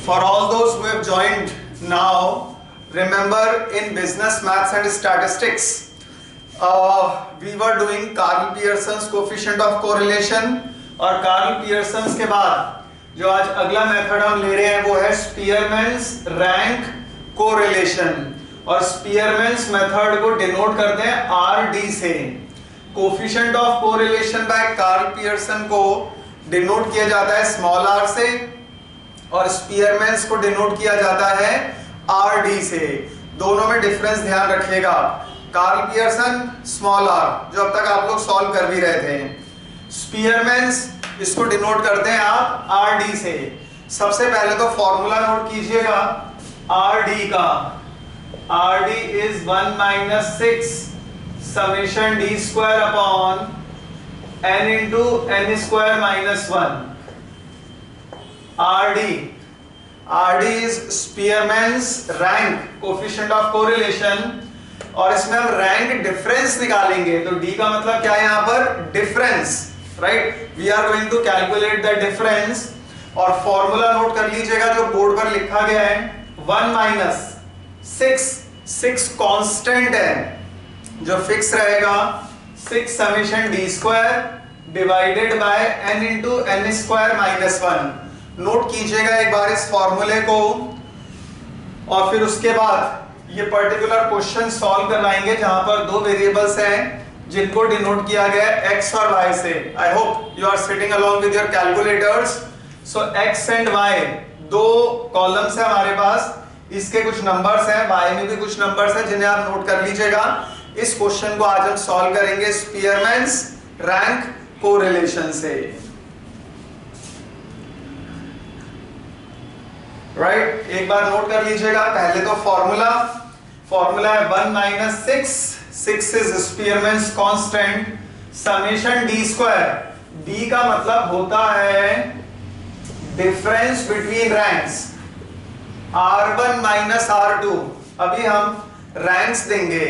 For all those who have joined now, remember in business maths and statistics, we were doing Carl Pearson's coefficient of correlation, और Carl Pearson's के बाद जो आज अगला method हम ले रहे हैं वो है Spearman's rank correlation, और Spearman's मेथड को डिनोट करते हैं RD से। Coefficient of correlation by Karl Pearson को डिनोट किया जाता है स्मॉल r से, और स्पीयरमैन्स को डिनोट किया जाता है RD से। दोनों में डिफरेंस ध्यान रखिएगा। कार्ल पियर्सन स्मॉल r, जो अब तक आप लोग सॉल्व कर भी रहे थे। स्पीयरमैन्स इसको डिनोट करते हैं आप RD से। सबसे पहले तो फॉर्मूला नोट कीजिएगा RD का। RD is 1 minus 6 summation d square upon n into n square minus 1। RD is Spearman's rank coefficient of correlation, और इसमें हम रैंक डिफरेंस निकालेंगे। तो D का मतलब क्या है यहाँ पर? Difference, right? We are going to calculate the difference, और फॉर्मूला नोट कर लीजिएगा जो बोर्ड पर लिखा गया है। 1 माइनस 6 कांस्टेंट है जो फिक्स रहेगा, 6 summation d square divided by n into n square minus 1। Note कीजिएगा एक बार इस फॉर्मूले को, और फिर उसके बाद ये पर्टिकुलर क्वेश्चन सॉल्व करवाएंगे जहां पर दो वेरिएबल्स हैं जिनको डिनोट किया गया है x और y से। I hope you are sitting along with your calculators. So x and y दो कॉलम्स है हमारे पास, इसके कुछ नंबर्स हैं, y में भी कुछ नंबर्स हैं जिन्हें आप नोट कर लीजिएगा। इस क्वेश्चन को आज हम सॉल्व करेंगे स्पीयरमैन्स रैंक कोरिलेशन से, राइट? एक बार नोट कर लीजिएगा। पहले तो फॉर्मूला है 1 minus 6 is स्पीयरमैन्स constant summation d square. d का मतलब होता है difference between ranks R1 minus R2। अभी हम रैंक्स देंगे,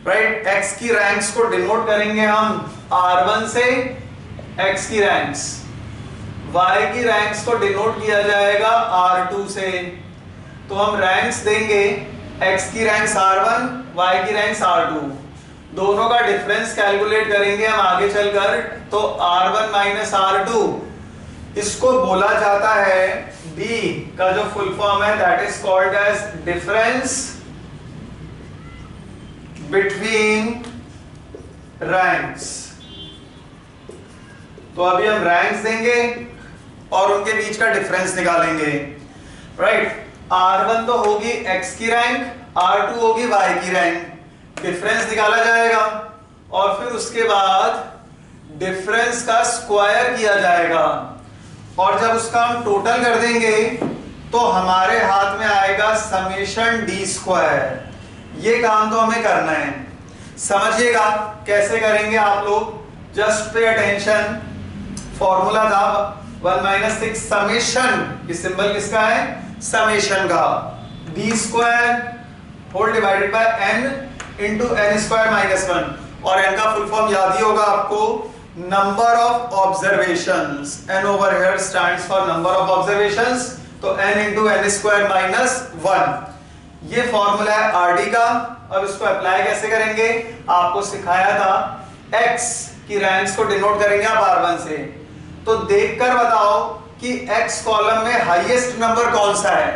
राइट? x की रैंक्स को डिनोट करेंगे हम R1 से, x की रैंक्स, y की रैंक्स को डिनोट किया जाएगा R2 से। तो हम रैंक्स देंगे, x की रैंक्स R1, y की रैंक्स R2, दोनों का डिफरेंस कैलकुलेट करेंगे हम आगे चलकर। तो R1 माइनस R2, इसको बोला जाता है D का जो फुल फॉर्म है that is called age difference between ranks. तो अभी हम रैंक्स देंगे और उनके बीच का डिफरेंस निकालेंगे, राइट? R1 तो होगी x की रैंक, R2 होगी y की रैंक। डिफरेंस निकाला जाएगा और फिर उसके बाद डिफरेंस का स्क्वायर किया जाएगा, और जब उसका हम टोटल कर देंगे तो हमारे हाथ में आएगा समेशन d स्क्वायर। ये काम तो हमें करना है, समझिएगा कैसे करेंगे आप लोग। Just pay attention. फॉर्मूला था 1 माइनस 6 समेशन, ये सिंबल किसका है? समेशन का। d square whole divided by n into n square minus 1, और n का फुल फॉर्म याद ही होगा आपको, number of observations. n over here stands for number of observations, तो n into n square minus 1। ये फॉर्मूला है RD का। अब इसको अप्लाई कैसे करेंगे आपको सिखाया था। x की रैंक्स को डिनोट करेंगे आप R1 से। तो देखकर बताओ कि x कॉलम में हाईएस्ट नंबर कौन सा है।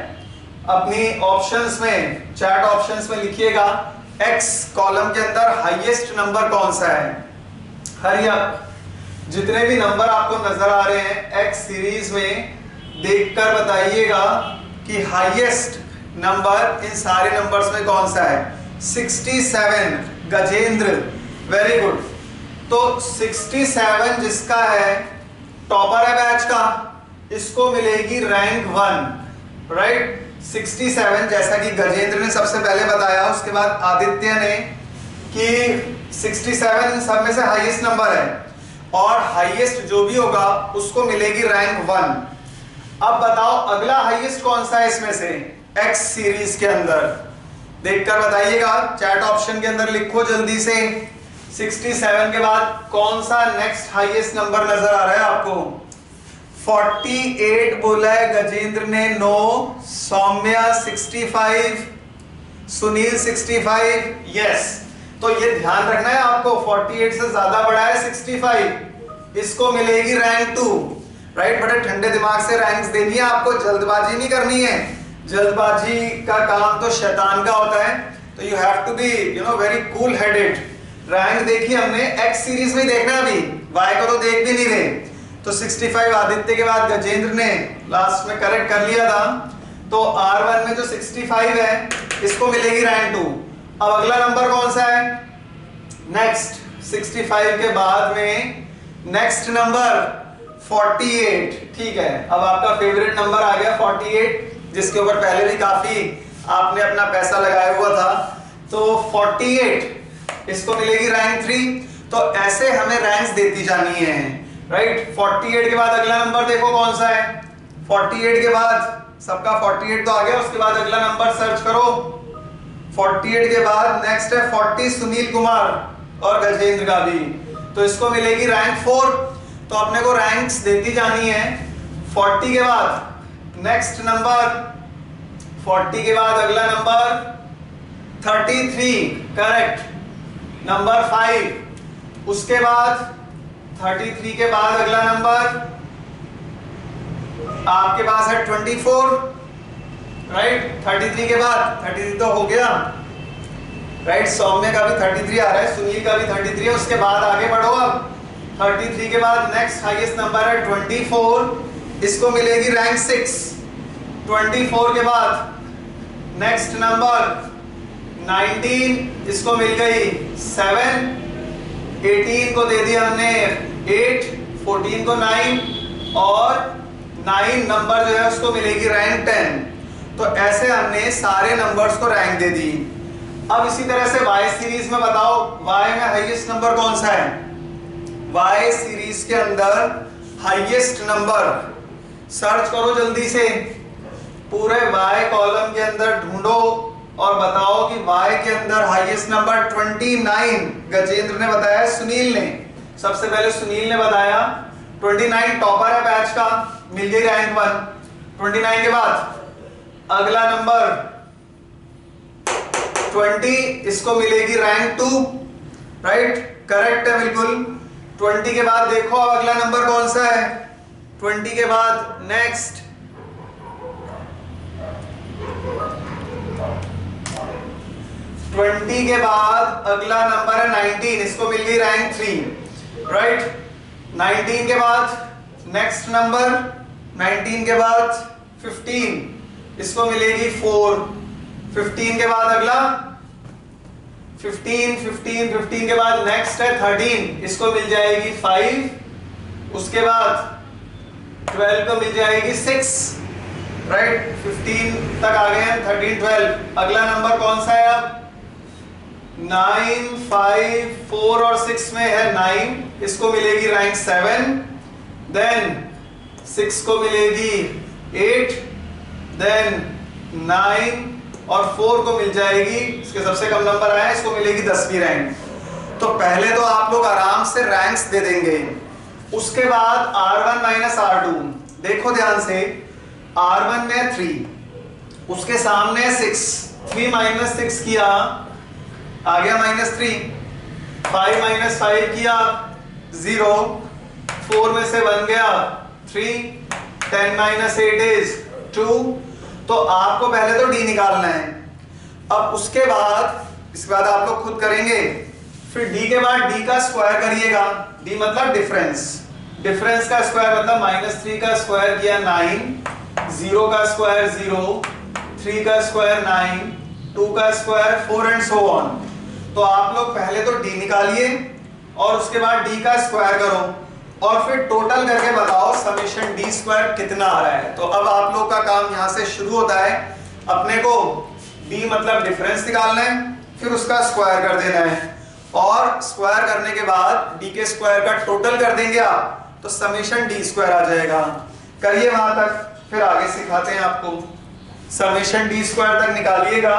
अपनी ऑप्शंस में, चैट ऑप्शंस में लिखिएगा x कॉलम के अंदर हाईएस्ट नंबर कौन सा है। हरी अप, जितने भी नंबर आपको नजर आ रहे हैं x सीरीज में, देखकर बताइएगा कि हाईएस्ट नंबर इन सारे नंबर्स में कौन सा है। 67 गजेंद्र, वेरी गुड। तो 67 जिसका है, टॉपर है बैच का, इसको मिलेगी रैंक 1, राइट? 67 जैसा कि गजेंद्र ने सबसे पहले बताया, उसके बाद आदित्य ने, कि 67 इन सब में से हाईएस्ट नंबर है, और हाईएस्ट जो भी होगा उसको मिलेगी रैंक 1। अब बताओ अगला हाईएस्ट कौन सा है इसमें से x सीरीज के अंदर। देखकर बताइएगा, चैट ऑप्शन के अंदर लिखो जल्दी से। 67 के बाद कौन सा नेक्स्ट हाईएस्ट नंबर नजर आ रहा है आपको? 48 बोला है गजेंद्र ने, नो। सौम्या 65, सुनील 65, यस। तो ये ध्यान रखना है आपको, 48 से ज्यादा बड़ा है 65, इसको मिलेगी रैंक 2, राइट। बड़े ठंडे दिमाग से रैंक्स देनी है आपको, जल्दबाजी नहीं करनी है। जल्दबाजी का काम तो शैतान का होता है, तो you have to be very cool headed. Rank देखी हमने, एक्स सीरीज में देखना है, अभी वाई को तो देख भी नहीं रहे। तो 65 आदित्य के बाद गजेंद्र ने लास्ट में करेक्ट कर लिया था, तो R1 में जो 65 है इसको मिलेगी रैंक 2। अब अगला नंबर कौन सा है? नेक्स्ट 65 के बाद में नेक्स्ट नंबर 48, ठीक है। अब आपका फेवरेट नंबर आ गया 48, जिसके ऊपर पहले भी काफी आपने अपना पैसा लगाया हुआ था। तो 48 इसको मिलेगी रैंक 3। तो ऐसे हमें रैंक्स देती जानी है, राइट। 48 के बाद अगला नंबर देखो कौन सा है। 48 के बाद सबका 48 तो आ गया, उसके बाद अगला नंबर सर्च करो। 48 के बाद नेक्स्ट है 40, सुनील कुमार और गजेंद्र का भी, तो इसको मिलेगी रैंक 4। तो अपने को रैंक्स देती जानी है। 40 के बाद नेक्स्ट नंबर, 40 के बाद अगला नंबर 33, करेक्ट, नंबर 5। उसके बाद 33 के बाद अगला नंबर आपके पास है 24, राइट। 33 के बाद 33 तो हो गया, राइट। सौम्य का भी 33 आ रहा है, सुनील का भी 33 है। उसके बाद आगे बढ़ो। अब 33 के बाद नेक्स्ट हाईएस्ट नंबर है 24, इसको मिलेगी रैंक 6। 24 के बाद नेक्स्ट नंबर 19, इसको मिल गई 7। 18 को दे दिया हमने 8, 14 को 9, और 9 नंबर जो है उसको मिलेगी रैंक 10। तो ऐसे हमने सारे नंबर्स को रैंक दे दी। अब इसी तरह से Y सीरीज में बताओ, Y में हाईएस्ट नंबर कौन सा है? Y सीरीज के अंदर हाईएस्ट नंबर सर्च करो जल्दी से, पूरे Y कॉलम के अंदर ढूंढो और बताओ कि Y के अंदर हाईएस्ट नंबर 29 गजेंद्र ने बताया, सुनील ने, सबसे पहले सुनील ने बताया। 29 टॉपर है बैच का, मिल गई रैंक 1। 29 के बाद अगला नंबर 20, इसको मिलेगी रैंक 2, राइट, करेक्ट है बिल्कुल। 20 के बाद देखो अब अगला नंबर कौन सा है। 20 के बाद नेक्स्ट 20 के बाद अगला नंबर है 19, इसको मिल गई रैंक 3, राइट। 19 के बाद नेक्स्ट नंबर 19 के बाद 15, इसको मिलेगी 4। 15 के बाद अगला 15 के बाद नेक्स्ट है 13, इसको मिल जाएगी 5। उसके बाद 12 को मिल जाएगी 6, राइट। 15 तक आ गए हैं, 13, 12। अगला नंबर कौन सा है अब? 9, 5, 4 और 6 में है 9, इसको मिलेगी रैंक 7। देन 6 को मिलेगी 8, देन 9 और 4 को मिल जाएगी, इसके सबसे कम नंबर आया, इसको मिलेगी 10वीं रैंक। तो पहले तो आप लोग आराम से रैंक्स दे देंगे। उसके बाद R1 माइनस R2, देखो ध्यान से, R1 में 3, उसके सामने 6, 3 माइनस 6 किया आ गया -3, 5 माइनस 5 किया 0, 4 में से बन गया 3, 10 माइनस 8 इज 2। तो आपको पहले तो D निकालना है। अब उसके बाद इसके बाद आप लोग खुद करेंगे, फिर D के बाद D का स्क्वायर करिएगा। D मतलब डिफरेंस, डिफरेंस का स्क्वायर मतलब -3 का स्क्वायर किया 9, 0 का स्क्वायर 0, 3 का स्क्वायर 9, 2 का स्क्वायर 4 एंड सो ऑन। तो आप लोग पहले तो D निकालिए और उसके बाद D का स्क्वायर करो और फिर टोटल करके बताओ समेशन D स्क्वायर कितना आ रहा है। तो अब आप लोग का काम यहाँ से शुरू होता है। अपने को D मतलब डिफरेंस निकालना है, फिर उसका स्क्वायर कर देना है और स्क्वायर करने के बाद D के स्क्वायर का टोटल कर देंगे आप, तो समेशन D स्क्वायर आ जाएगा। करिए वहां तक, फिर आगे सिखाते हैं आपको। समेशन D स्क्वायर तक निकालिएगा,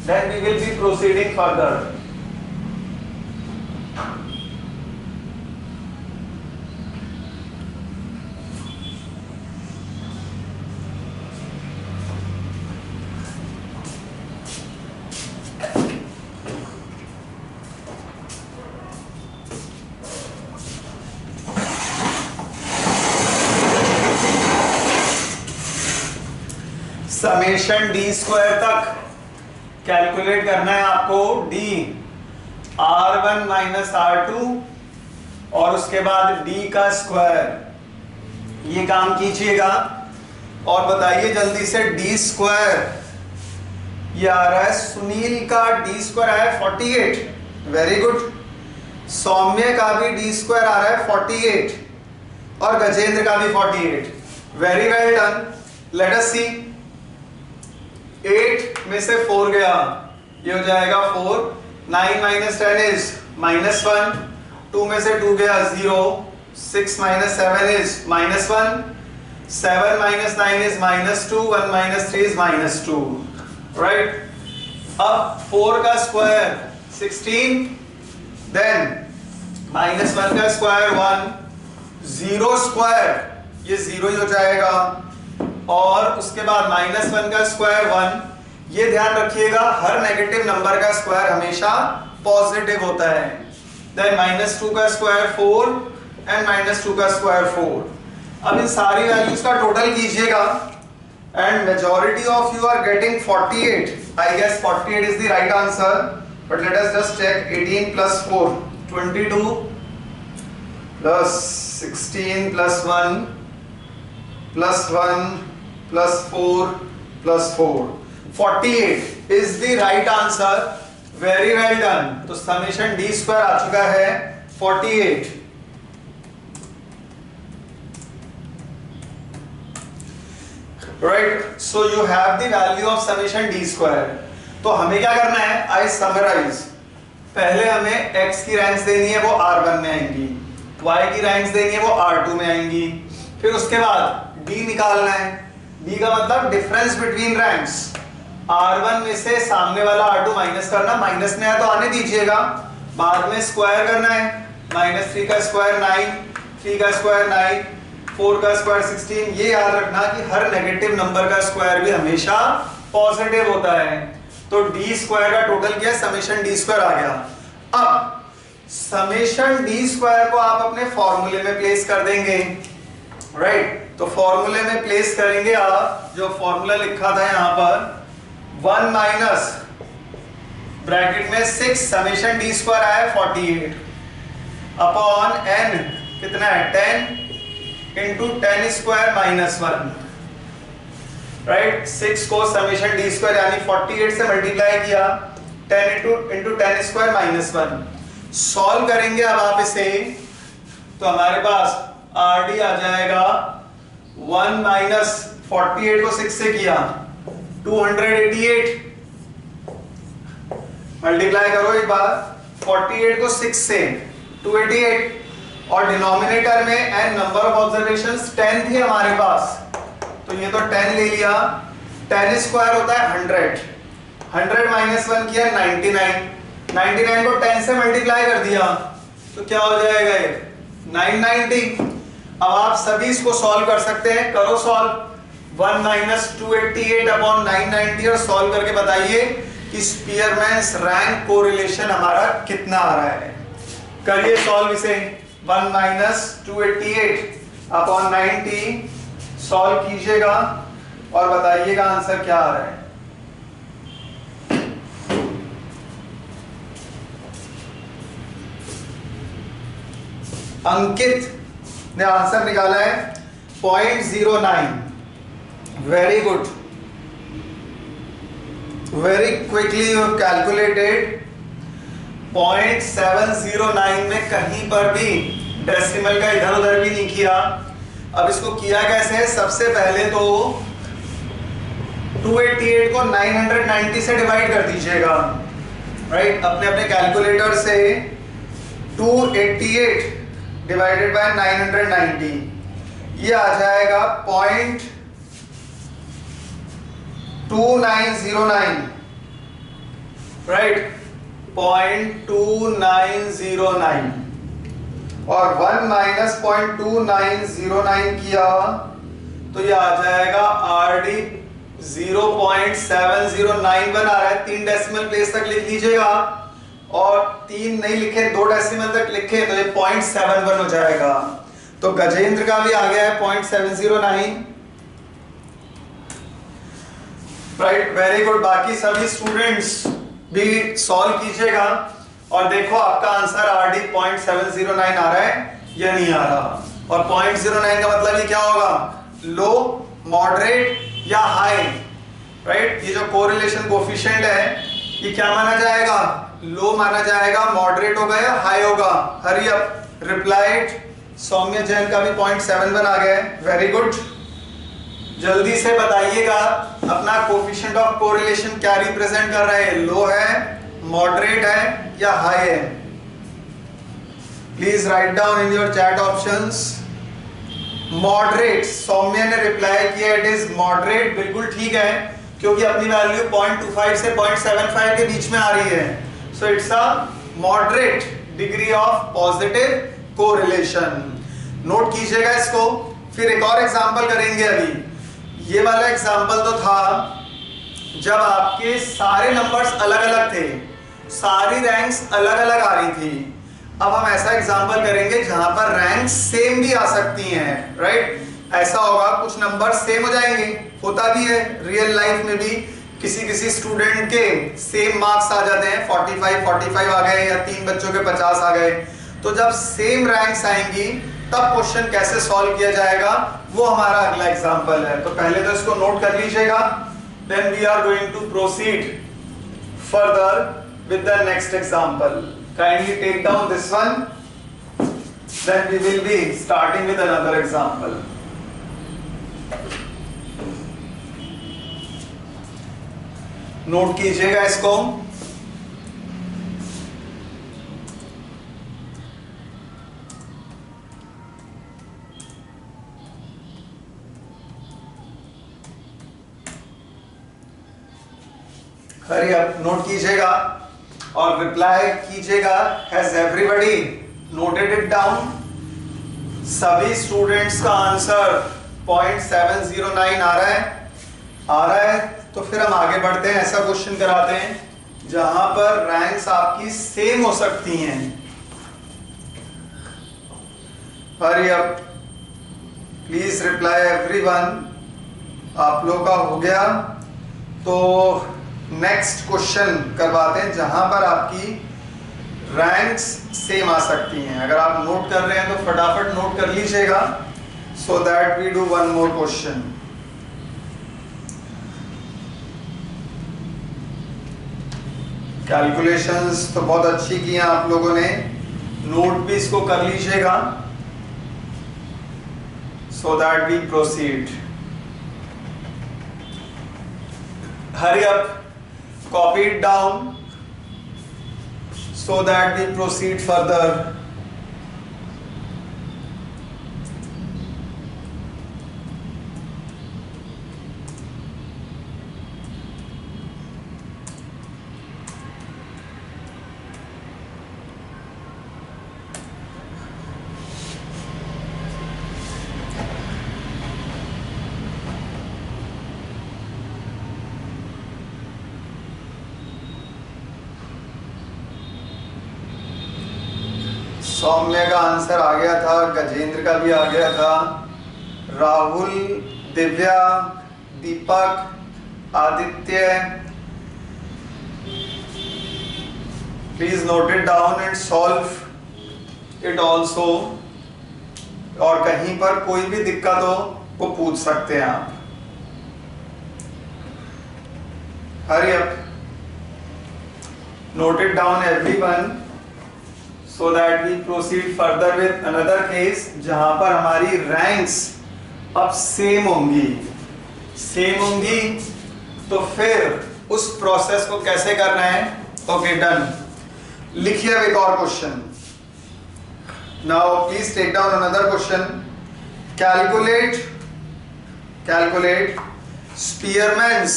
then we will be proceeding further. Summation D square तक कैलकुलेट करना है आपको, डी R1 माइनस R2 और उसके बाद डी का स्क्वायर। ये काम कीजिएगा और बताइए जल्दी से, डी स्क्वायर ये आ रहा है, सुनील का डी स्क्वायर आया है 48, वेरी गुड। सौम्य का भी डी स्क्वायर आ रहा है 48 और गजेंद्र का भी 48, very well done. Let us see, 8 में से 4 गया, ये हो जाएगा 4, 9 माइनस 10 इज -1, 2 में से 2 गया 0, 6 minus 7 is -1, 7 minus 9 is -2, 1 minus 3 is -2, right. अब 4 का स्क्वायर 16, देन -1 का स्क्वायर 1, 0 स्क्वायर ये 0 ही हो जाएगा, और उसके बाद -1 का स्क्वायर 1। ये ध्यान रखिएगा, हर नेगेटिव नंबर का स्क्वायर हमेशा पॉजिटिव होता है। देन -2 का स्क्वायर 4 एंड -2 का स्क्वायर 4। अब इन सारी वैल्यूज का टोटल कीजिएगा and majority of you are getting 48। I guess 48 is the right answer, but let us just check. 18 plus 4 22 plus 16 plus 1 plus 1 plus 4 plus 4, 48 is the right answer, very well done. तो summation D square आ चुका है 48। Right, so you have the value of summation D square. तो हमें क्या करना है, आई summarise. पहले हमें x की रैंक्स देनी है, वो R1 में आएंगी, y की रैंक्स देनी है, वो R2 में आएंगी। फिर उसके बाद d निकालना है, d का मतलब डिफरेंस बिटवीन रैंक्स। R1 में से सामने वाला R2 माइनस करना, माइनस में है तो आने दीजिएगा, बाद में स्क्वायर करना है। -3 का स्क्वायर 9, 3 का स्क्वायर 9, 4 का स्क्वायर 16। ये याद रखना कि हर नेगेटिव नंबर का स्क्वायर भी हमेशा पॉजिटिव होता है। तो डी स्क्वायर का टोटल क्या है, समेशन डी स्क्वायर आ गया। अब समेशन डी स्क्वायर को आप अपने फॉर्मूले में प्लेस कर देंगे, राइट। तो फॉर्मूले में प्लेस करेंगे आप, जो फॉर्मूला लिखा था यहां पर, 1 माइनस ब्रैकेट में 6 समेशन डी स्क्वायर आया 48 अपॉन n कितना है 10 इंटू 10 स्क्वायर -1, राइट। 6 को समेशन डी स्क्वायर यानी 48 से मल्टीप्लाई किया, 10 इंटू 10 स्क्वायर -1। सॉल्व करेंगे अब आप इसे, तो हमारे पास आर डी आ जाएगा 1 माइनस 48 को 6 से किया 288, मल्टीप्लाई करो एक बार, 48 को 6 से 288, और डिनोमिनेटर में n नंबर ऑफ ऑब्जर्वेशंस 10 थी हमारे पास, तो ये तो 10 ले लिया। 10 स्क्वायर होता है 100, 100 माइनस 1 किया 99, 99 को 10 से मल्टीप्लाई कर दिया तो क्या हो जाएगा ये 990। अब आप सभी इसको सॉल्व कर सकते हैं, करो सॉल्व। 1 माइनस 288 अपॉन 990 और सॉल्व करके बताइए कि स्पीयरमैन्स रैंक कोरिलेशन हमारा कितना आ रहा है। करिए सॉल्व इसे। 1 माइनस 288 अपॉन 90 सॉल्व कीजिएगा और बताइएगा आंसर क्या आ रहा है। अंकित ने आंसर निकाला है 0.09। Very good, very quickly you have calculated. 0.709 में कहीं पर भी डेसिमल का इधर उधर भी नहीं किया। अब इसको किया कैसे? सबसे पहले तो 288 को 990 से डिवाइड कर दीजिएगा, राइट। अपने अपने कैलकुलेटर से 288 डिवाइडेड बाय 990, ये आ जाएगा 0.2909, राइट, 0.2909। और 1 माइनस 0.2909 किया तो ये आ जाएगा RD 0.709 बना रहा है। 3 डेसिमल प्लेस तक लिख लीजिएगा, और 3 नहीं लिखे 2 डेसिमल तक लिखे तो ये 0.71 हो जाएगा। तो गजेंद्र का भी आ गया है 0.709। Right, very good. बाकी सभी स्टूडेंट्स भी सॉल्व कीजिएगा और देखो आपका आंसर आरडी 0.709 आ रहा है या नहीं आ रहा। और 0.09 का मतलब ये क्या होगा, लो, मॉडरेट या हाई, राइट। ये जो कोरिलेशन कोफिशिएंट है ये क्या माना जाएगा, लो माना जाएगा, मॉडरेट होगा या हाई होगा। हरी अप, रिप्लाइड सौम्य जैन का भी 0.71 आ गया है, वेरी गुड। जल्दी से बताइएगा अपना कोफिशिएंट ऑफ कोरिलेशन क्या रिप्रेजेंट कर रहा है, लो है, मॉडरेट है या हाई है। Please write down in your chat options. Moderate, Saumya ने रिप्लाई किया इट इज मॉडरेट, बिल्कुल ठीक है, क्योंकि अपनी वैल्यू 0.25 से 0.75 के बीच में आ रही है। So it's a moderate degree of positive correlation. Note कीजिएगा इसको। फिर एक और एग्जांपल करेंगे। अभी ये वाला एग्जांपल तो था जब आपके सारे नंबर्स अलग अलग थे, सारी रैंक्स अलग अलग आ रही थी। अब हम ऐसा एग्जांपल करेंगे जहां पर रैंक सेम भी आ सकती हैं, राइट। ऐसा होगा कुछ नंबर सेम हो जाएंगे, होता भी है रियल लाइफ में भी, किसी स्टूडेंट के सेम मार्क्स आ जाते हैं, 45 आ गए या 3 बच्चों के 50 आ गए। तो जब सेम रैंक्स आएंगी तब क्वेश्चन कैसे सॉल्व किया जाएगा वो हमारा अगला एग्जांपल है। तो पहले तो इसको नोट कर लीजिएगा, then we are going to proceed further with the next example. Kindly take down this one, then we will be starting with another example. Note कीजिएगा इसको। हरी अप, नोट कीजिएगा और रिप्लाई कीजिएगा। Has everybody noted it down? सभी students का answer 0.709 आ रहा है? आ रहा है तो फिर हम आगे बढ़ते हैं। ऐसा क्वेश्चन कराते हैं जहां पर रैंक्स आपकी सेम हो सकती हैं। Hurry up, please reply everyone. आप लोग का हो गया तो नेक्स्ट क्वेश्चन करवाते हैं जहां पर आपकी रैंक्स सेम आ सकती हैं। अगर आप नोट कर रहे हैं तो फटाफट नोट कर लीजिएगा, so that we do one more question. Calculations तो बहुत अच्छी की हैं आप लोगों ने, नोट भी इसको कर लीजिएगा, so that we proceed. Hurry up, copy it down so that we proceed further. Saumya का आंसर आ गया था, गजेंद्र का भी आ गया था, Rahul, Divya, Deepak, Aditya, please note it down and solve it also. और कहीं पर कोई भी दिक्कत हो वो पूछ सकते हैं आप। हरी up, note it down everyone so that we proceed further with another case जहां पर हमारी रैंक्स अब सेम होंगी तो फिर उस प्रोसेस को कैसे करना है। Okay done. लिखिए अब एक और question. Now please take down another question. Calculate Spearman's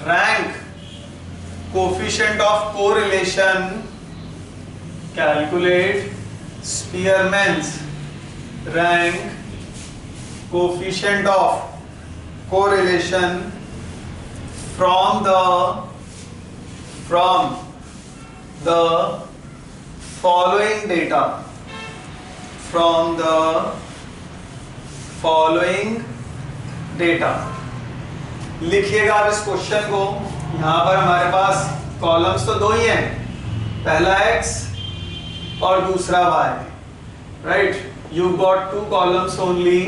rank coefficient of correlation। Calculate Spearman's rank coefficient of correlation from the following data। Following data. लिखिएगा आप इस क्वेश्चन को। यहां पर हमारे पास कॉलम्स तो दो ही हैं, पहला x और दूसरा y, right. You got 2 columns only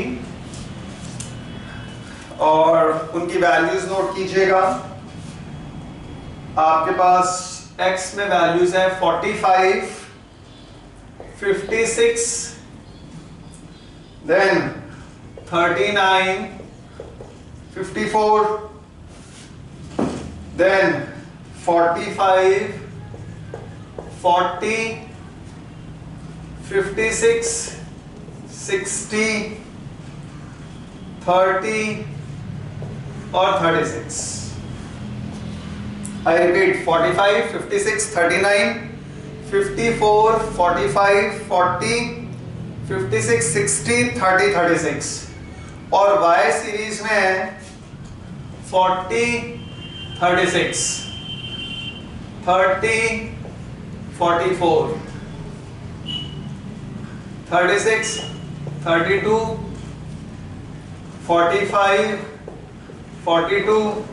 और उनकी वैल्यूज नोट कीजिएगा। आपके पास x में वैल्यूज है 45, 56, देन 39, 54, then 45, 40, 56, 60, 30 और 36। I repeat 45, 56, 39, 54, 45, 40, 56, 60, 30, 36 और Y सीरीज में है 40, 36, 30, 44, 36, 32, 45, 42,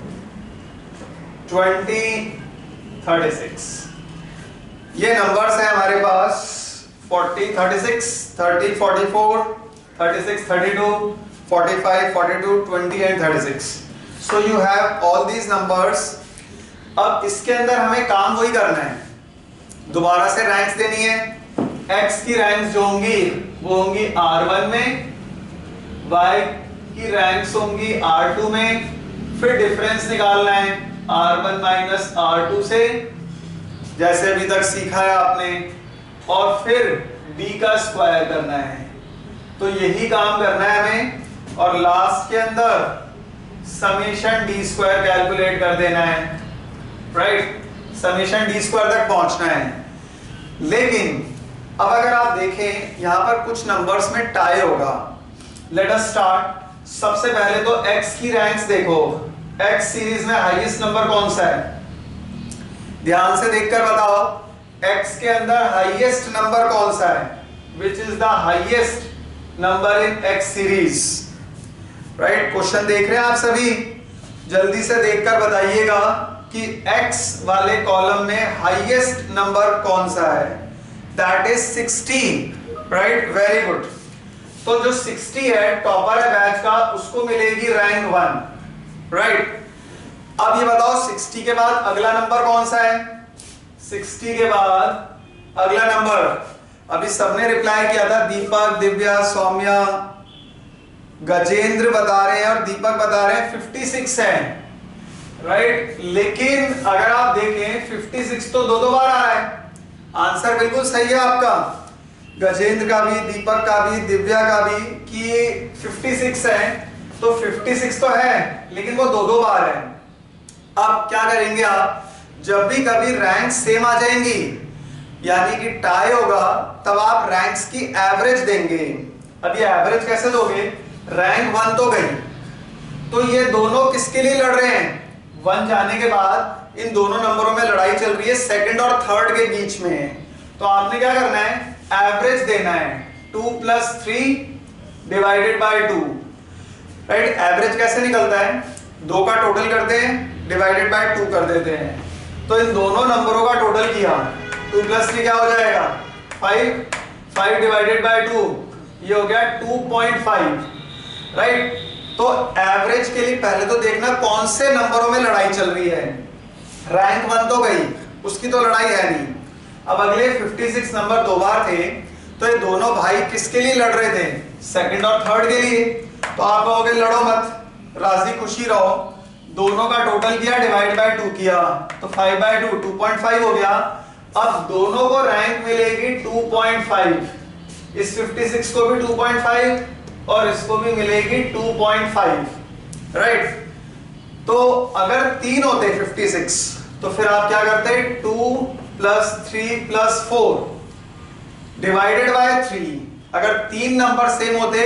20, 36। ये नंबर्स हैं हमारे पास 40, 36, 30, 44, 36, 32, 45, 42, 20 and 36. So you have all these numbers. अब इसके अंदर हमें काम वही करना है, दोबारा से रैंक्स देनी है। x की रैंक्स जो होंगी वो होंगी R1 में, y की रैंक्स होंगी R2 में, फिर डिफरेंस निकालना है R1 माइनस R2 से, जैसे अभी तक सीखा है आपने, और फिर d का स्क्वायर करना है। तो यही काम करना है हमें और लास्ट के अंदर समेशन डी स्क्वायर कैलकुलेट कर देना है, राइट। समेशन डी स्क्वायर तक पहुंचना है। लेकिन अब अगर आप देखें यहां पर कुछ नंबर्स में टाई होगा। Let us start. सबसे पहले तो x की रैंक्स देखो। x सीरीज में हाईएस्ट नंबर कौन सा है, ध्यान से देखकर बताओ। x के अंदर हाईएस्ट नंबर कौन सा है, which is the highest number in x series, right. Question देख रहे हैं आप सभी, जल्दी से देखकर बताइएगा कि x वाले कॉलम में हाईएस्ट नंबर कौन सा है। That is 60, right, very good. तो जो 60 है, टॉपर है बैच का, उसको मिलेगी रैंक 1, राइट। अब ये बताओ 60 के बाद अगला नंबर कौन सा है। 60 के बाद अगला नंबर, अभी सबने रिप्लाई किया था, दीपक, दिव्या, सौम्या, गजेंद्र बता रहे हैं और दीपक बता रहे हैं 56 है, राइट। लेकिन अगर आप देखें 56 तो दो बार आ रहा है। आंसर बिल्कुल सही है आपका, गजेंद्र का भी, दीपक का भी, दिव्या का भी, कि 56 है। तो 56 तो है लेकिन वो दो बार है। अब क्या करेंगे आप, जब भी कभी रैंक सेम आ जाएंगी यानी कि टाई होगा, तब आप रैंक्स की एवरेज देंगे। अब ये एवरेज कैसे दोगे, रैंक 1 तो गई, तो ये दोनों किसके लिए लड़ रहे हैं, 1 जाने के बाद इन दोनों नंबरों में लड़ाई चल रही है सेकंड और थर्ड के बीच में। तो आपने क्या करना है, एवरेज देना है 2 + 3 डिवाइडेड बाय 2, राइट। एवरेज कैसे निकलता है, 2 का टोटल करते हैं, डिवाइडेड बाय 2 कर देते हैं। तो इन दोनों नंबरों का टोटल किया, 2 + 3 क्या हो जाएगा 5, 5 डिवाइडेड बाय 2 ये हो गया 2.5, राइट। तो एवरेज के लिए पहले तो देखना कौन से नंबरों में लड़ाई चल रही है। रैंक 1 तो गई, उसकी तो लड़ाई है नहीं। अब अगले 56 नंबर 2 बार थे, तो ये दोनों भाई किसके लिए लड़ रहे थे, सेकंड और थर्ड के लिए। तो आप कहोगे लड़ो मत, राजी खुशी रहो, दोनों का टोटल किया, डिवाइड बाय 2 किया, तो 5/2 2.5 हो गया। अब दोनों को रैंक मिलेगी 2.5, इस 56 को भी 2.5 और इसको भी मिलेगी 2.5, राइट। तो अगर 3 होते 56 तो फिर आप क्या करते, 2 + 3 + 4 डिवाइडेड बाय 3। अगर 3 नंबर सेम होते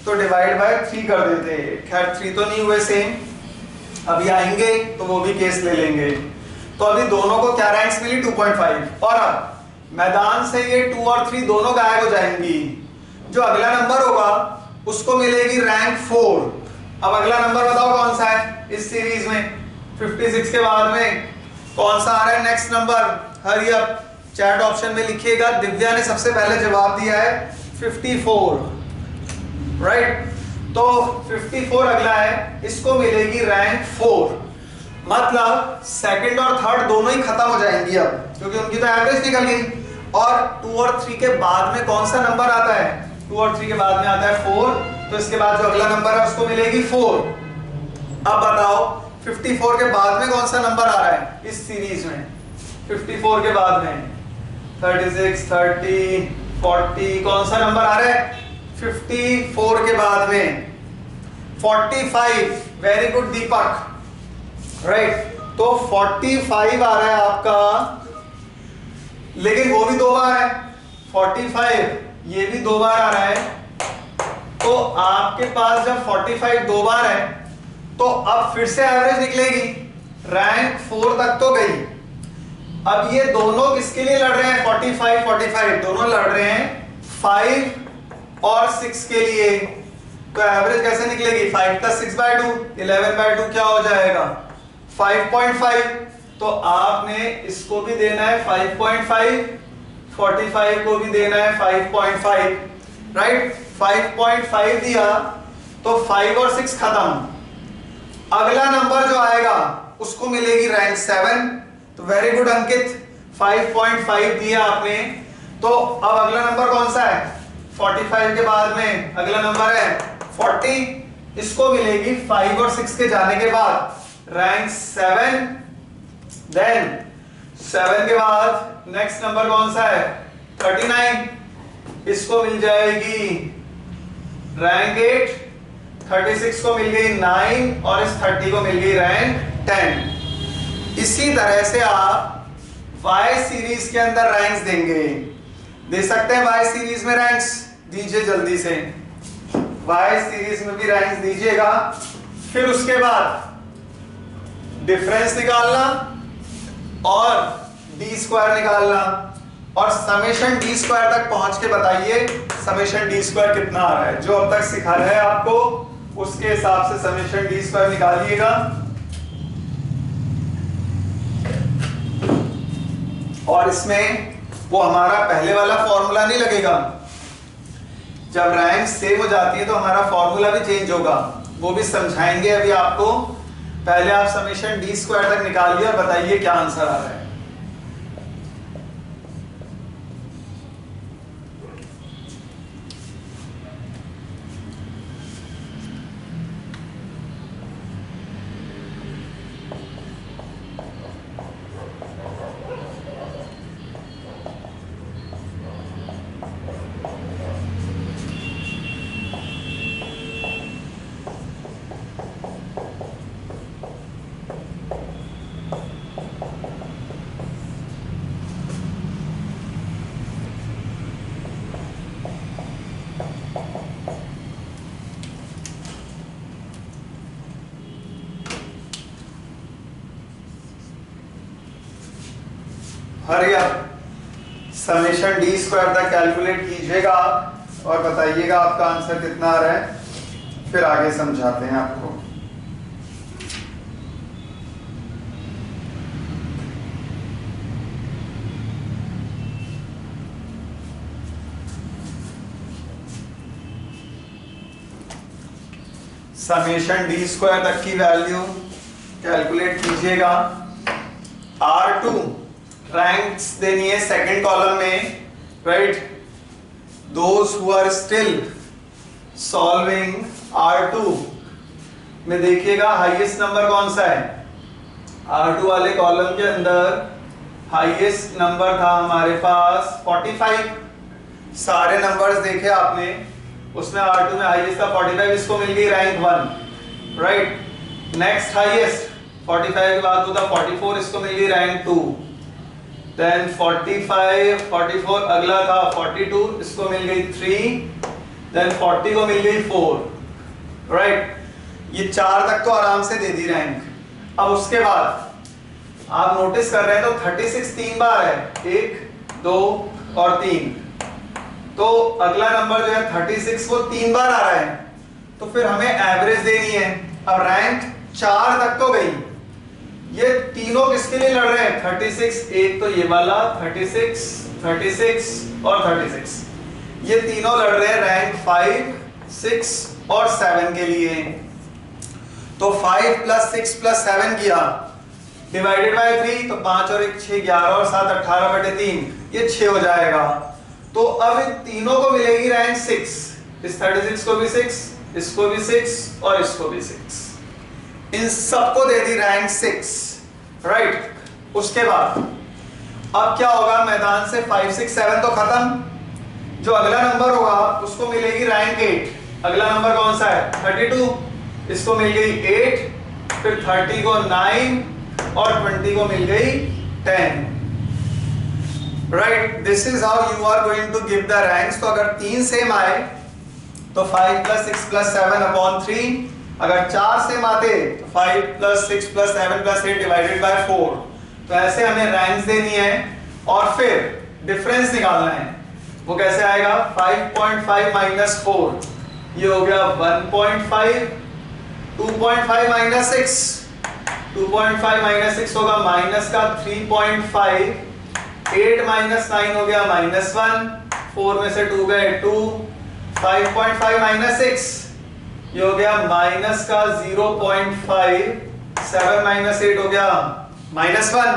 तो डिवाइड बाय 3 कर देते। खैर 3 तो नहीं हुए सेम, अभी आएंगे तो वो भी केस ले लेंगे। तो अभी दोनों को क्या रैंक्स मिली 2.5, और अब मैदान से ये 2 और 3 दोनों गायब हो जाएंगी। जो अगला नंबर होगा उसको मिलेगी रैंक 4। अब अगला नंबर बताओ कौन सा है इस सीरीज में, 56 के बाद में कौन सा आ रहा है next number? Hurry up, chat option में लिखिएगा। दिव्या ने सबसे पहले जवाब दिया है 54, राइट। तो 54 अगला है, इसको मिलेगी रैंक 4। मतलब सेकंड और थर्ड दोनों ही खत्म हो जाएंगी अब, क्योंकि उनकी तो एवरेज निकल गई। और 2 और 3 के बाद में कौन सा नंबर आता है? 2 और 3 के बाद में आता है 4, तो इसके बाद जो अगला नंबर है उसको मिलेगी 4। अब बताओ 54 के बाद में कौन सा नंबर आ रहा है इस सीरीज में? 54 के बाद में 36, 30, 40, कौन सा नंबर आ रहा है 54 के बाद में? 45। वेरी गुड दीपक, राइट। तो 45 आ रहा है आपका, लेकिन वो भी 2 बार है। 45 ये भी 2 बार आ रहा है। तो आपके पास जब 45 2 बार है तो अब फिर से एवरेज निकलेगी। रैंक 4 तक तो गई। अब ये दोनों किसके लिए लड़ रहे हैं? 45 45 दोनों लड़ रहे हैं 5 और 6 के लिए। तो एवरेज कैसे निकलेगी? 5 + 6/2, 11/2 क्या हो जाएगा? 5.5। तो आपने इसको भी देना है 5.5, 45 को भी देना है 5.5, राइट। 5.5 दिया तो 5 और 6 खत्म। अगला नंबर जो आएगा उसको मिलेगी रैंक 7। तो वेरी गुड अंकित, 5.5 दिया आपने। तो अब अगला नंबर कौन सा है? 45 के बाद में अगला नंबर है 40। इसको मिलेगी 5 और 6 के जाने के बाद रैंक 7। देन 7 के बाद नेक्स्ट नंबर कौन सा है? 39। इसको मिल जाएगी रैंक 8। 36 को मिल गई 9 और इस 30 को मिल गई रैंक 10। इसी तरह से आप Y सीरीज के अंदर रैंक्स देंगे। दे सकते हैं Y सीरीज में रैंक्स? दीजिए जल्दी से, Y सीरीज में भी रैंक्स दीजिएगा। फिर उसके बाद डिफरेंस निकालना और d² निकालना, और समेशन d² तक पहुंच के बताइए समेशन d² कितना आ रहा है। जो अब तक सिखाया है आपको उसके हिसाब से समेशन d² निकालिएगा। और इसमें वो हमारा पहले वाला फॉर्मूला नहीं लगेगा। जब रैंक सेम हो जाती है तो हमारा फॉर्मूला भी चेंज होगा, वो भी समझाएंगे अभी आपको। पहले आप समेशन d² तक निकालिए और बताइए क्या आंसर आ रहा है। हरी आप समेशन d² तक कैलकुलेट कीजिएगा और बताइएगा आपका आंसर कितना आ रहा है, फिर आगे समझाते हैं आपको। समेशन d² तक की वैल्यू कैलकुलेट कीजिएगा। R2 रैंक्स देनी है सेकंड कॉलम में, right. Those who are still solving R2 में देखिएगा हाईएस्ट नंबर कौन सा है। R2 वाले कॉलम के अंदर हाईएस्ट नंबर था हमारे पास 45। सारे नंबर्स देखे आपने, उसमें R2 में हाईएस्ट था 45, इसको मिल गई रैंक 1, राइट। नेक्स्ट हाईएस्ट 45 के बाद होता 44, इसको मिल गई रैंक 2। देन 45, 44 अगला था 42, इसको मिल गई 3। देन 40 को मिल गई 4, राइट। ये 4 तक तो आराम से दे दी रैंक। अब उसके बाद आप नोटिस कर रहे हैं तो 36 3 बार है, 1 2 और 3। तो अगला नंबर जो है 36 वो 3 बार आ रहा है, तो फिर हमें एवरेज देनी है। अब रैंक 4 तक तो गई, ये तीनों किसके लिए लड़ रहे हैं? 36, एक तो ये वाला 36, 36 और 36, ये तीनों लड़ रहे हैं रैंक 5, 6 और 7 के लिए। तो 5 + 6 + 7 किया डिवाइडेड बाय 3, तो 5 और 1 6, 11 और 7 18/3, ये 6 हो जाएगा। तो अब इन तीनों को मिलेगी रैंक 6, इस 36 को भी 6, इसको भी 6 और इसको भी 6, इन सबको दे दी रैंक 6, राइट। उसके बाद अब क्या होगा, मैदान से 5, 6, 7 तो खत्म, जो अगला नंबर होगा उसको मिलेगी रैंक 8। अगला नंबर कौन सा है? 32, इसको मिल गई 8, फिर 30 को 9 और 20 को मिल गई 10, right. This is how you are going to give the ranks. तो अगर 3 सेम आए तो 5 + 6 + 7/3, अगर 4 सेम आते तो 5 + 6 + 7 + 8 डिवाइडेड बाय 4। तो ऐसे हमें रैंक्स देनी है और फिर डिफरेंस निकालना है। वो कैसे आएगा? 5.5 - 4, ये हो गया 1.5, 2.5 - 6, 2.5 - 6 होगा माइनस का 3.5, 8 - 9 हो गया -1, 4 में से 2 गए 2, 5.5 - 6 ये हो गया माइनस का 0.5, 7 - 8 हो गया -1।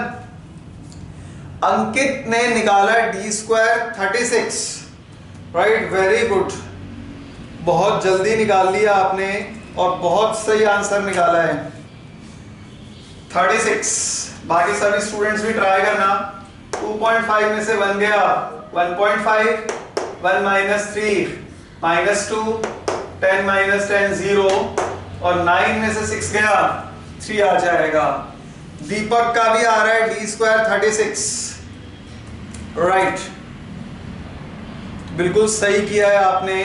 अंकित ने निकाला d² 36, राइट, वेरी गुड, बहुत जल्दी निकाल लिया आपने और बहुत सही आंसर निकाला है 36। बाकी सभी स्टूडेंट्स भी ट्राई करना। 2.5 में से 1 गया 1.5, 1 - 3 -2, 10 - 10 0 और 9 में से 6 गया 3 आ जाएगा। दीपक का भी आ रहा है d² 36, राइट, बिल्कुल सही किया है आपने।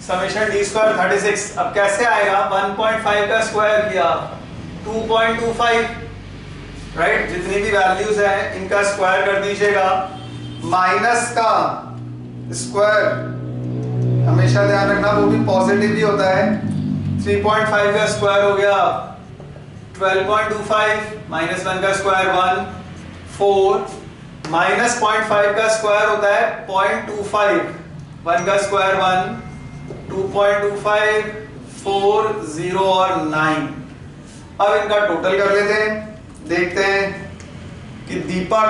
Summation d² 36। अब कैसे आएगा? 1.5 का स्क्वायर किया 2.25, राइट, जितनी भी वैल्यूज है इनका स्क्वायर कर दीजिएगा। माइनस का स्क्वायर हमेशा ध्यान रखना वो भी पॉजिटिव ही होता है। 3.5 का स्क्वायर हो गया 12.25, -1 का स्क्वायर 1, 4, -0.5 का स्क्वायर होता है 0.25, 1 का स्क्वायर 1, 2.25, 4, 0 और 9। अब इनका टोटल कर लेते हैं, देखते हैं कि दीपक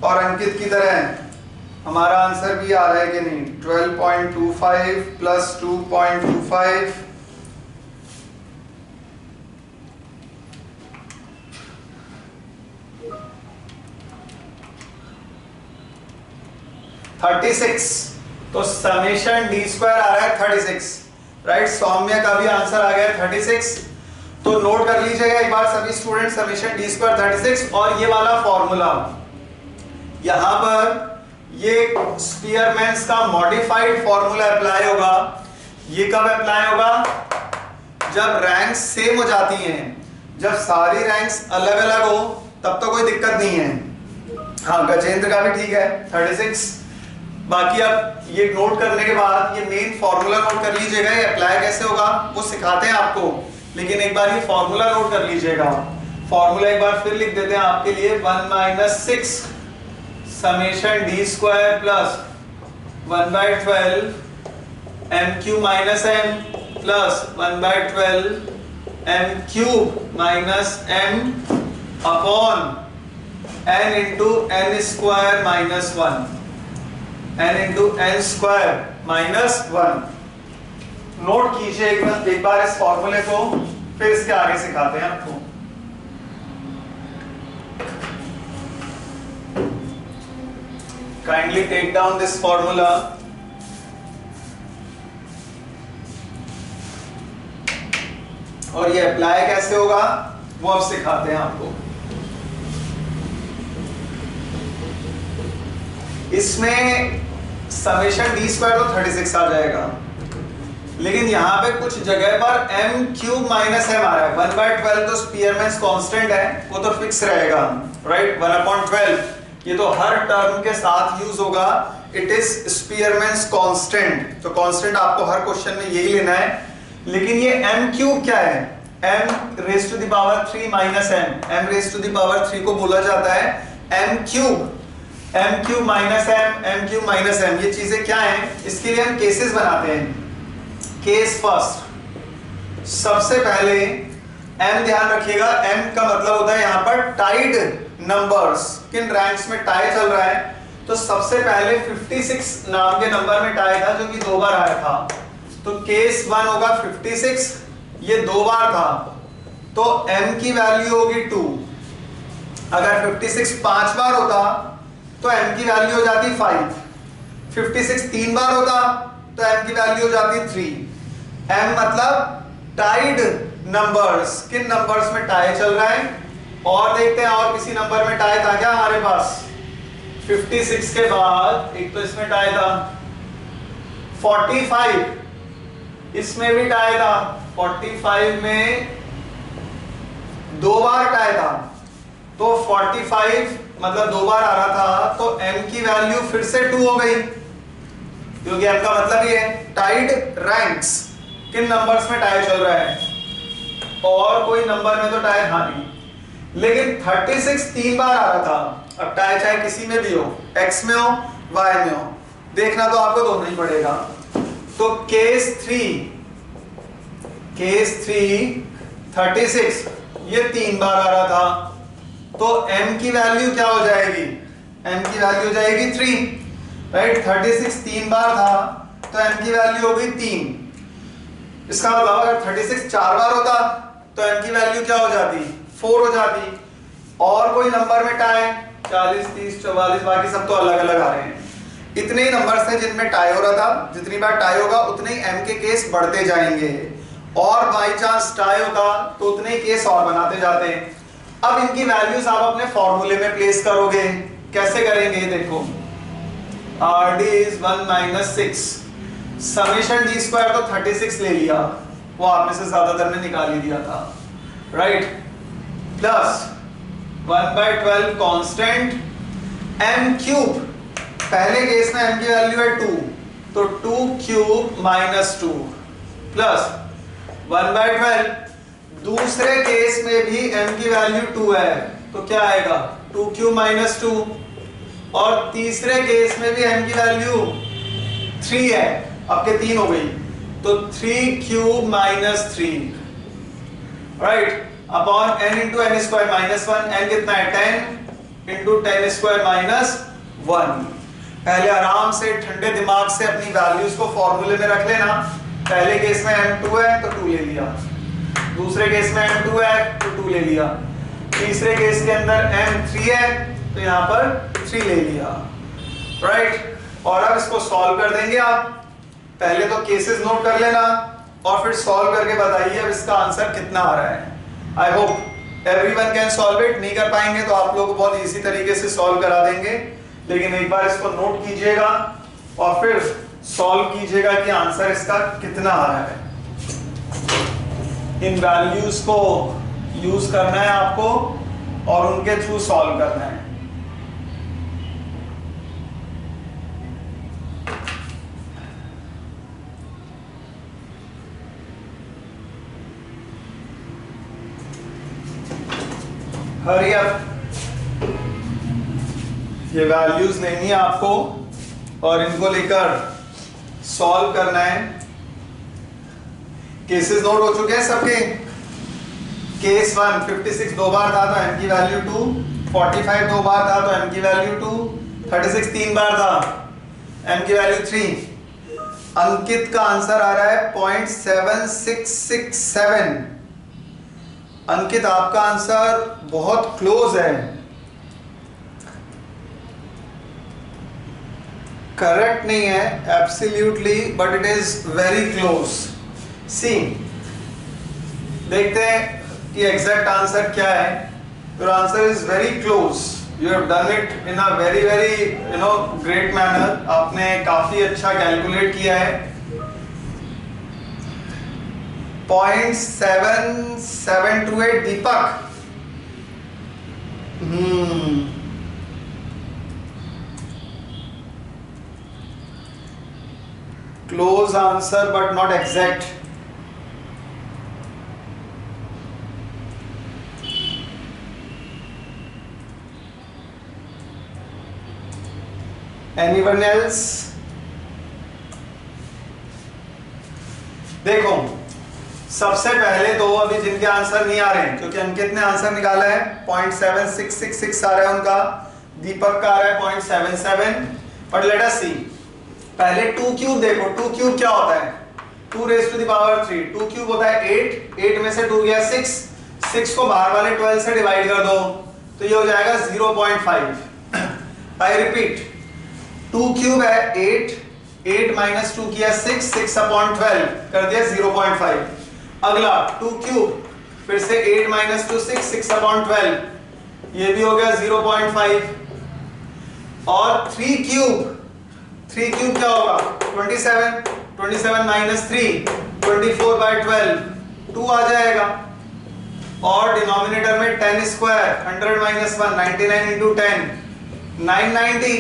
और अंकित की तरह हमारा आंसर भी आ रहा है कि नहीं। 12.25 + 2.25 36, तो समेशन d² आ रहा है 36, राइट। सौम्य का भी आंसर आ गया 36। तो नोट कर लीजिएगा एक बार सभी स्टूडेंट, समेशन d² 36 और ये वाला फॉर्मूला यहां पर ये स्पीयरमैन्स का मॉडिफाइड फॉर्मूला अप्लाई होगा। ये कब अप्लाई होगा? जब रैंक्स सेम हो जाती हैं, जब सारी रैंक्स अलग अलग हो तब तो कोई दिक्कत नहीं है। हाँ, गजेंद्र का भी ठीक है 36। बाकी अब ये नोट करने के बाद ये मेन फॉर्मूला नोट कर लीजिएगा, ये अप्लाई कैसे होगा वो सिखाते हैं आपको, लेकिन एक बार ये फॉर्मूला नोट कर लीजिएगा। फॉर्मूला एक बार फिर लिख देते हैं आपके लिए, 1 - 6 summation d² + 1/12 m³ - m plus 1/12 m³ - m upon n × n² - 1, n × n² - 1। Note कीजिए एक बार इस फॉर्मूले को, फिर इसके आगे सिखाते हैं आपको। Kindly take down this formula. और ये अप्लाई कैसे होगा वो अब सिखाते हैं आपको। इसमें समेशन d² तो 36 आ जाएगा, लेकिन यहां पे कुछ जगह पर m³ - m आ रहा है। 1/12 तो स्पीयरमैन्स कांस्टेंट है, वो तो फिक्स रहेगा, राइट। 1/12 ये तो हर टर्म के साथ यूज होगा, इट इज स्पीयरमैन्स कांस्टेंट। तो कांस्टेंट आपको हर क्वेश्चन में यही लेना है। लेकिन ये m क्यूब क्या है? m raise to the power 3 minus m raise to the power 3 को बोला जाता है m cube minus m cube minus m। ये चीजें क्या हैं? इसके लिए हम केसेस बनाते हैं। केस फर्स्ट, सबसे पहले m ध्यान रखिएगा, m का मतलब होता है यहाँ पर टाइड नंबर्स। किन रैंक्स में टाई चल रहा है? तो सबसे पहले 56 नाम के नंबर में टाई था जो कि 2 बार आया था। तो केस 1 होगा 56, ये 2 बार था, तो m की वैल्यू होगी 2। अगर 56 5 बार होता तो m की वैल्यू हो जाती 5। 56 3 बार होता तो m की वैल्यू हो जाती 3। m मतलब टाइड नंबर्स, किन नंबर्स में टाई चल रहा है। और देखते हैं और किसी नंबर में टाई था क्या हमारे पास? 56 के बाद एक तो इसमें टाई था, 45 इसमें भी टाई था। 45 में 2 बार टाई था, तो 45 मतलब 2 बार आ रहा था, तो m की वैल्यू फिर से 2 हो गई, क्योंकि m का मतलब ये है टाइड रैंक्स, किन नंबर्स में टाई चल रहा है। और कोई नंबर में तो टाई था नहीं, लेकिन 36 3 बार आ रहा था। अब टाई चाहे किसी में भी हो, x में हो y में हो, देखना तो आपको दोनों ही पड़ेगा। तो केस 3 36 ये 3 बार आ रहा था, तो m की वैल्यू क्या हो जाएगी? m की वैल्यू हो जाएगी 3, राइट। 36 3 बार था तो m की वैल्यू हो गई 3। इसका मतलब अगर 36 4 बार होता तो m की वैल्यू क्या हो जाती? 4 हो जाती। और कोई नंबर में टाई 40 30 44, बाकी सब तो अलग अलग आ रहे हैं। इतने ही नंबर्स थे जिनमें टाई हो रहा था। जितनी बार टाई होगा उतने ही m के केस बढ़ते जाएंगे, और बाई चांस टाई होता तो उतने ही केस और बनाते जाते हैं। अब इनकी वैल्यूज आप अपने फॉर्मूले में प्लेस करोगे। कैसे करेंगे? देखो, rd is 1 minus 6 summation d square तो 36 ले लिया, वो आप में से ज्यादातर ने निकाल ही दिया था, right. Plus 1/12 constant m cube, पहले केस में m की वैल्यू है 2, तो 2 क्यूब माइनस 2 प्लस 1/12। दूसरे केस में भी m की वैल्यू 2 है, तो क्या आएगा? 2 क्यूब माइनस 2। और तीसरे केस में भी m की वैल्यू 3 है, अब के 3 हो गई, तो 3 cube minus 3, right, upon n into n square minus 1। n कितना है? 10 इंटू 10 स्क्वायर माइनस 1। पहले आराम से ठंडे दिमाग से अपनी वैल्यूज को फॉर्मूले में रख लेना। पहले केस में m2 है तो 2 ले लिया, दूसरे केस में m2 है तो 2 ले लिया, तीसरे केस के अंदर m3 है तो यहाँ पर 3 ले लिया, राइट। और अब इसको सॉल्व कर देंगे आप। पहले तो केसेस नोट कर लेना और फिर सॉल्व करके बताइए अब इसका आंसर कितना आ रहा है। I hope everyone can solve it. नहीं कर पाएंगे तो आप लोग बहुत इजी तरीके से सॉल्व करा देंगे, लेकिन एक बार इसको नोट कीजिएगा और फिर सॉल्व कीजिएगा कि आंसर इसका कितना आ रहा है। इन वैल्यूज को यूज करना है आपको और उनके थ्रू सॉल्व करना है। हरी अप, ये वैल्यूज लेनी है आपको और इनको लेकर सॉल्व करना है। केसेस नोट हो चुके हैं सबके। केस 1 56 2 बार था तो m की वैल्यू 2, 45 2 बार था तो m की वैल्यू 2, 36 3 बार था m की वैल्यू 3। अंकित का आंसर आ रहा है 0.7667। अंकित आपका आंसर बहुत क्लोज है, करेक्ट नहीं है absolutely, but it is very close. See, देखते हैं कि एग्जैक्ट आंसर क्या है। Your answer is very close, you have done it in a very very great manner. आपने काफी अच्छा कैलकुलेट किया है। 0.7728 Deepak. Close answer but not exact. Anyone else? देखो सबसे पहले तो अभी जिनके आंसर नहीं आ रहे हैं, क्योंकि अंकित ने आंसर निकाला है 0.7666 आ रहा है उनका, दीपक का आ रहा है 0.77, बट लेट अस सी। पहले 2 क्यूब देखो, 2 क्यूब क्या होता है? 2 raise to the power 3। 2 cube होता है 8, 8 में से 2 गया 6, 6 को बाहर वाले 12 से डिवाइड कर दो तो ये हो जाएगा 0.5। आई रिपीट, 2 क्यूब है 8, 8 माइनस 2 किया 6, 6/12 कर दिया 0.5। अगला 2 क्यूब, फिर से 8 माइनस 2 6, 6/12, ये भी हो गया 0.5। और 3 क्यूब, 3 क्यूब क्या होगा? 27, 27 माइनस 3, 24/12, 2 आ जाएगा। और डिनोमिनेटर में 10 स्क्वायर, 100 माइनस 1, 99 इंटू 10, 990।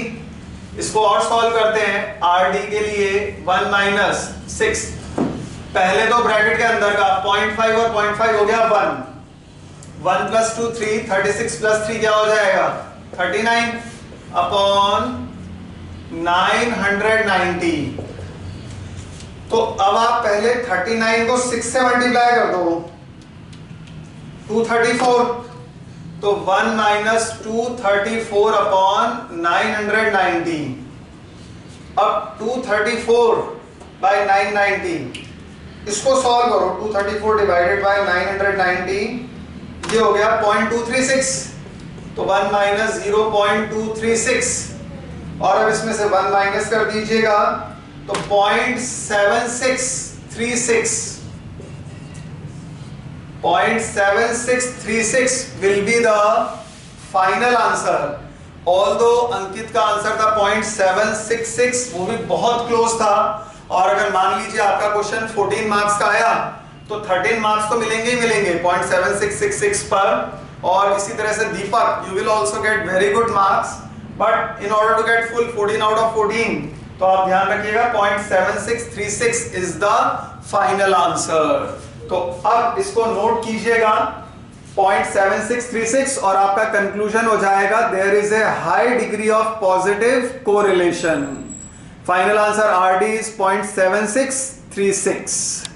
इसको और सॉल्व करते हैं। आर डी के लिए 1 माइनस 6, पहले तो ब्रैकेट के अंदर का 0.5 और 0.5 हो गया 1, 1 प्लस 2 3, 36 प्लस 3 क्या हो जाएगा? 39 अपॉन 990। तो अब आप पहले 39 को 6 से मल्टीप्लाई कर दो, 234, तो 1 माइनस 234 अपॉन 990। अब 234 बाय 990, इसको सॉल्व करो। 234 डिवाइडेड बाय 990, ये हो गया 0.236, तो 1 माइनस 0.236, और अब इसमें से 1 माइनस कर दीजिएगा तो 0.7636, 0.7636 will be the final answer। Although Ankit का आंसर था 0.766, वो भी बहुत क्लोज था। और अगर मान लीजिए आपका क्वेश्चन 14 मार्क्स का आया तो 13 मार्क्स तो मिलेंगे ही मिलेंगे 0.7666 पर। और इसी तरह से Deepak, you will also get very good marks, but in order to get full 14 out of 14, तो आप ध्यान रखिएगा 0.7636 इज द फाइनल आंसर। तो अब इसको नोट कीजिएगा 0.7636, और आपका कंक्लूजन हो जाएगा there is a high degree of positive correlation. Final answer R D is 0.7636।